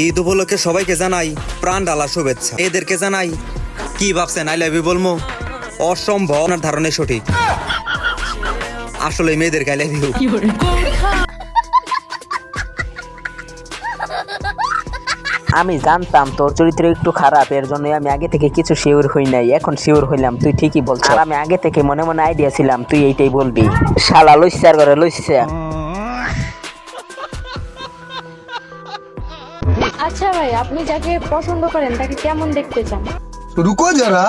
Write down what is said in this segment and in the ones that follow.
ঈদ উপলক্ষে সবাইকে জানাই প্রাণ ঢালা শুভেচ্ছা। এদেরকে জানাই কি ভাবছেন আই লাভ ইউ বলবো? অসম্ভব। আপনার ধারণা সঠিক, আসলে মেয়েদেরকে আই লাভ ইউ। আমি জানতাম তোর চরিত্র একটু খারাপ, এর জন্য আমি আগে থেকে কিছু শিওর হই নাই, এখন শিওর হইলাম তুই ঠিকই বলছিস। আর আমি আগে থেকে মনে মনে আইডিয়া ছিলাম তুই এইটাই বলবি। শালা লইছার করে লইছা। আচ্ছা ভাই, আপনি যাকে পছন্দ করেন তাকে কেমন দেখতে চান? रुको जरा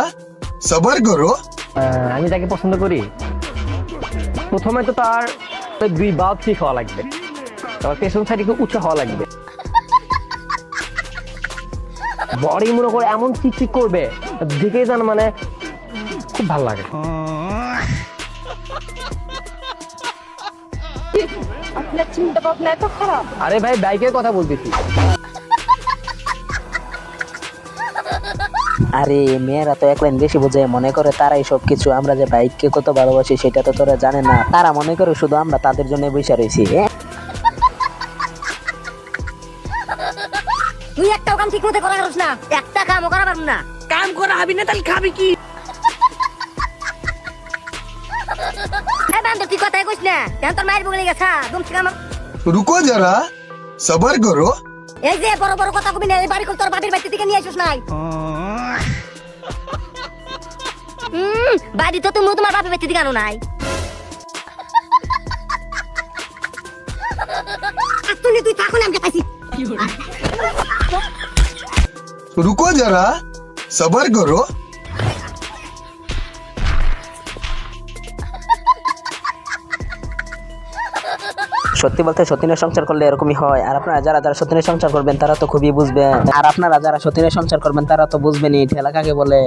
सबर करो। আমি যাকে পছন্দ করি, প্রথমে তো তার দুই বাল ঠিক হওয়া লাগবে, তারপর পেছন সাইডে একটু উঁচু হওয়া লাগবে, বডি মনে করে এমন চিকচিক করবে দেখেই যেন মানে খুব ভালো লাগে। আপনার চিন্তা ভাবনা এত খারাপ? আরে ভাই বাইকের কথা বলতেছি। আরে মেয়েরা তো এক লাইন বেশি বোঝে, মনে করে তারাই সবকিছু। আমরা যে বাইককে কত ভালোবাসি সেটা তো তোরা জানে না। তারা মনে করে শুধু আমরা তাদের জন্য বসে রয়েছি। তুই একটাও কাম ঠিক মতো করা পারছ না, একটা কামও করা পারছ না। কাম করা হবি না তাহলে খাবি কি? এই বান্দর তুই কথাই কইছ না, কেন তোর মায়ের বগলে গেছা দুম থেকে আমার। रुको जरा सबर करो। এই যে বড় বড় কথা কবি না, এই বাড়ি তোর বাড়ির বাড়ি থেকে নিয়ে আসিস নাই। বাড়ি তো তুমি তোমার বাপের বাড়ি থেকে আনো নাই। তুই থাকো না, আমি পাইছি। रुको जरा सबर करो। সত্যি বলতে সতীনের সংসার করলে এরকমই হয়। আর আপনারা যারা যারা সতীনের সংসার করবেন তারা তো খুবই বুঝবেন। আর আপনারা যারা সতীনের সংসার করবেন তারা তো বুঝবেনই ঠেলা কাকে বলে।